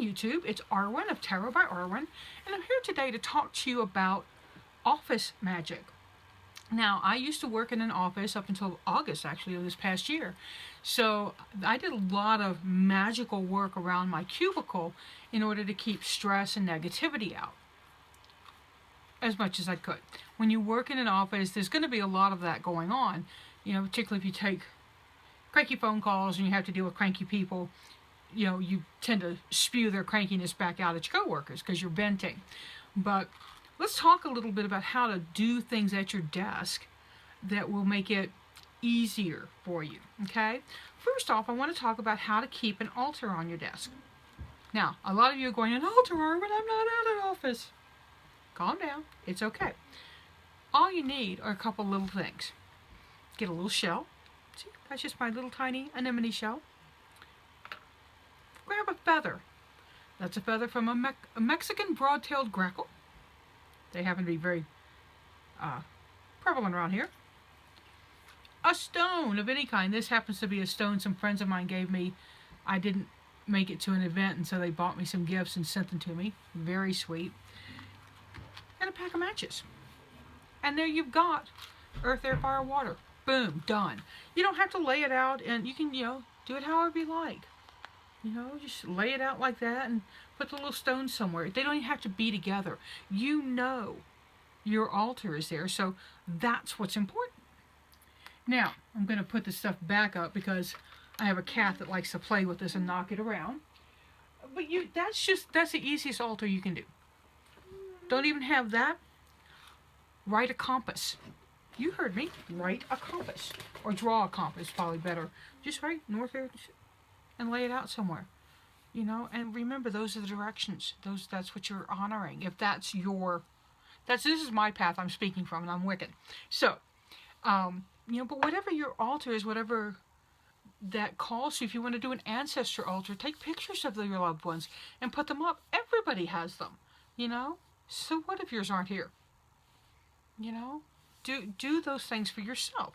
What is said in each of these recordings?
YouTube. It's Arwen of Tarot by Arwen, and I'm here today to talk to you about office magic. Now, I used to work in an office up until August, actually, of this past year. So I did a lot of magical work around my cubicle in order to keep stress and negativity out as much as I could. When you work in an office, there's going to be a lot of that going on, particularly if you take cranky phone calls and you have to deal with cranky people. You tend to spew their crankiness back out at your coworkers because you're venting. But let's talk a little bit about how to do things at your desk that will make it easier for you, okay? First off, I want to talk about how to keep an altar on your desk. Now, a lot of you are going, an altar, Arwen, I'm not at an office. Calm down. It's okay. All you need are a couple little things. Get a little shell. See, that's just my little tiny anemone shell. Grab a feather. That's a feather from a Mexican broad-tailed grackle. They happen to be very prevalent around here. A stone of any kind. This happens to be a stone some friends of mine gave me. I didn't make it to an event, and so they bought me some gifts and sent them to me. Very sweet. And a pack of matches. And there you've got earth, air, fire, water. Boom, done. You don't have to lay it out, and you can, do it however you like. Just lay it out like that and put the little stones somewhere. They don't even have to be together. Your altar is there, so that's what's important. Now, I'm going to put this stuff back up because I have a cat that likes to play with this and knock it around. But that's the easiest altar you can do. Don't even have that. Write a compass. You heard me. Write a compass. Or draw a compass, probably better. Just write north there and lay it out somewhere. And remember, those are the directions. That's what you're honoring. If this is my path I'm speaking from, and I'm Wiccan. So, but whatever your altar is, whatever that calls to, if you want to do an ancestor altar, take pictures of your loved ones and put them up. Everybody has them, So what if yours aren't here? Do those things for yourself.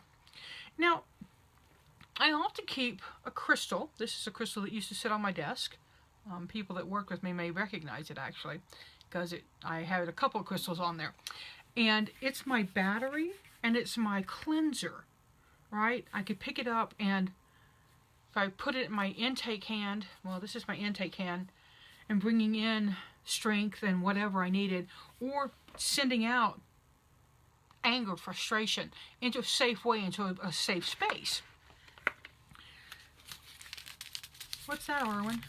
Now, I often keep a crystal. This is a crystal that used to sit on my desk. People that work with me may recognize it, actually, because I had a couple of crystals on there. And it's my battery, and it's my cleanser, right? I could pick it up, and if I put it in my intake hand, well, this is my intake hand, and bringing in strength and whatever I needed, or sending out anger, frustration, into a safe way, into a safe space. What's that, Arwen?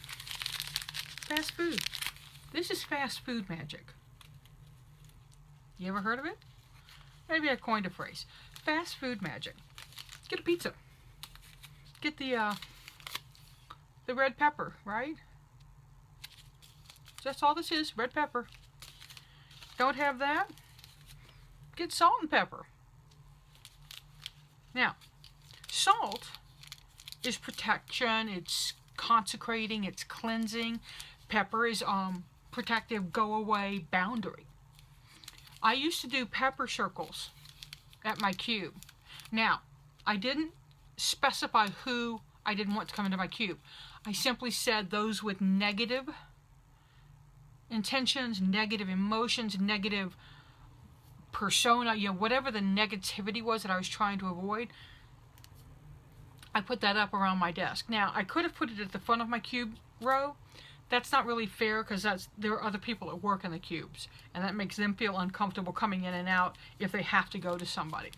Fast food. This is fast food magic. You ever heard of it? Maybe I coined a phrase. Fast food magic. Get a pizza. Get the red pepper, right? That's all this is, red pepper. Don't have that? Get salt and pepper. Now, salt is protection, it's consecrating, it's cleansing. Pepper is protective, go away, boundary. I used to do pepper circles at my cube. Now, I didn't specify who I didn't want to come into my cube. I simply said those with negative intentions, negative emotions, negative persona, whatever the negativity was that I was trying to avoid, I put that up around my desk. Now, I could have put it at the front of my cube row. That's not really fair because there are other people that work in the cubes, and that makes them feel uncomfortable coming in and out if they have to go to somebody.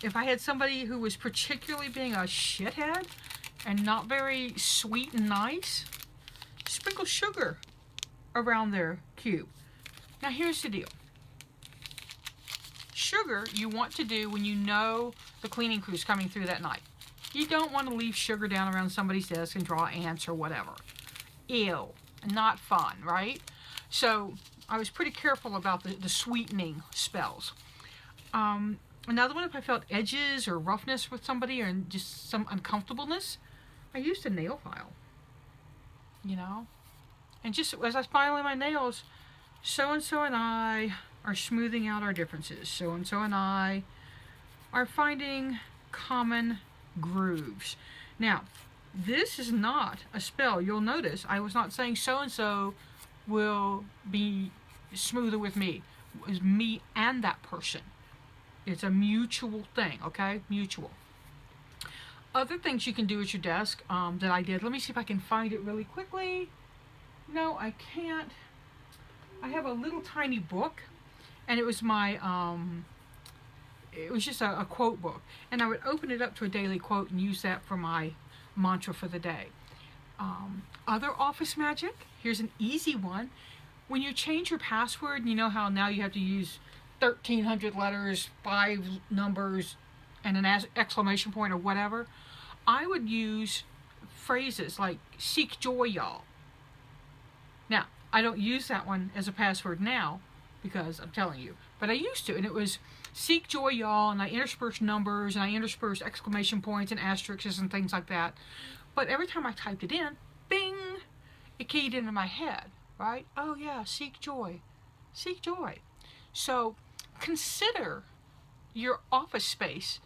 If I had somebody who was particularly being a shithead and not very sweet and nice, sprinkle sugar around their cube. Now, here's the deal. Sugar you want to do when you know the cleaning crew's coming through that night. You don't want to leave sugar down around somebody's desk and draw ants or whatever. Ew. Not fun, right? So I was pretty careful about the sweetening spells. Another one, if I felt edges or roughness with somebody or just some uncomfortableness, I used a nail file. And just as I was filing my nails, so-and-so and I are smoothing out our differences. So-and-so and I are finding common grooves. Now, This is not a spell. You'll notice I was not saying so-and-so will be smoother with me. It was me and that person. It's a mutual thing, okay? Mutual. Other things you can do at your desk that I did. Let me see if I can find it really quickly. No, I can't. I have a little tiny book, and it was my, it was just a quote book. And I would open it up to a daily quote and use that for my mantra for the day. Other office magic, here's an easy one. When you change your password, you know how now you have to use 1,300 letters, 5 numbers, and an exclamation point or whatever. I would use phrases like, seek joy, y'all. Now, I don't use that one as a password now because I'm telling you, but I used to, and it was seek joy, y'all, and I interspersed numbers, and I interspersed exclamation points and asterisks and things like that. But every time I typed it in, bing, it keyed into my head, right? Oh yeah, seek joy. Seek joy. So consider your office space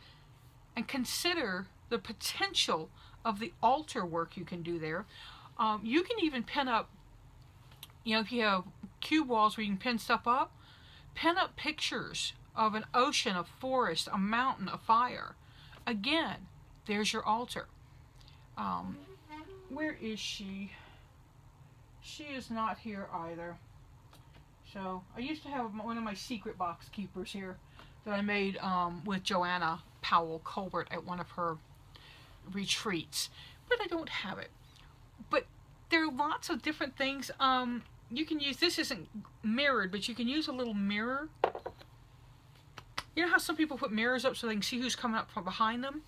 and consider the potential of the altar work you can do there. You can even pin up, you know, if you have cube walls where you can pin stuff up, pin up pictures of an ocean, a forest, a mountain, a fire. Again, there's your altar. Where is she? She is not here either. So I used to have one of my secret box keepers here that I made with Joanna Powell Colbert at one of her retreats, but I don't have it. But there are lots of different things. You can use, this isn't mirrored, but you can use a little mirror. You know how some people put mirrors up so they can see who's coming up from behind them?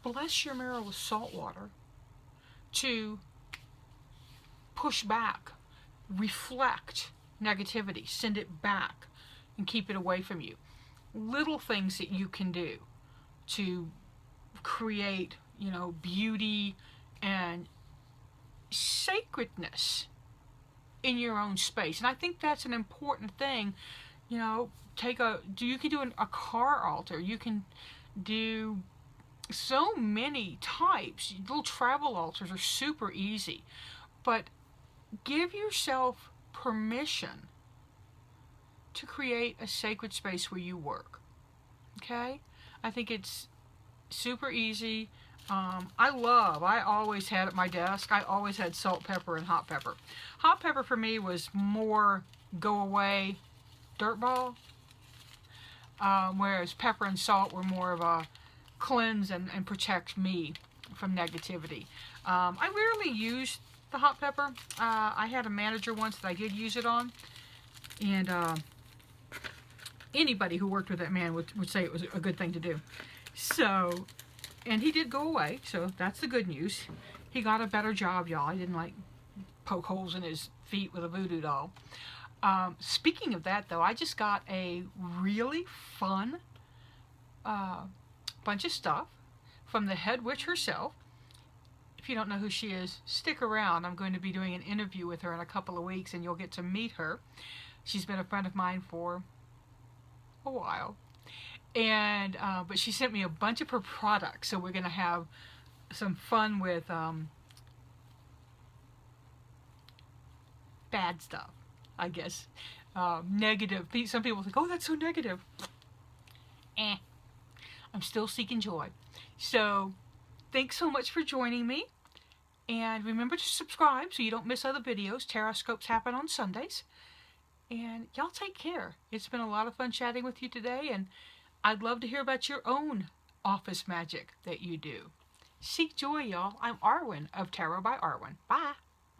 Bless your mirror with salt water to push back, reflect negativity, send it back, and keep it away from you. Little things that you can do to create, you know, beauty and sacredness in your own space. And I think that's an important thing. You know, you can do a car altar. You can do so many types. Little travel altars are super easy. But give yourself permission to create a sacred space where you work. Okay? I think it's super easy. I always had at my desk, I always had salt, pepper, and hot pepper. Hot pepper for me was more go away dirtball, whereas pepper and salt were more of a cleanse and protect me from negativity. I rarely used the hot pepper. I had a manager once that I did use it on, and anybody who worked with that man would say it was a good thing to do. So, and he did go away, so that's the good news. He got a better job, y'all. I didn't like poke holes in his feet with a voodoo doll. Speaking of that, though, I just got a really fun bunch of stuff from the head witch herself. If you don't know who she is, stick around. I'm going to be doing an interview with her in a couple of weeks, and you'll get to meet her. She's been a friend of mine for a while. And but she sent me a bunch of her products, so we're going to have some fun with bad stuff, I guess. Negative. Some people think, oh, that's so negative. I'm still seeking joy. So thanks so much for joining me. And remember to subscribe so you don't miss other videos. Taroscopes happen on Sundays. And y'all take care. It's been a lot of fun chatting with you today, and I'd love to hear about your own office magic that you do. Seek joy, y'all. I'm Arwen of Tarot by Arwen. Bye.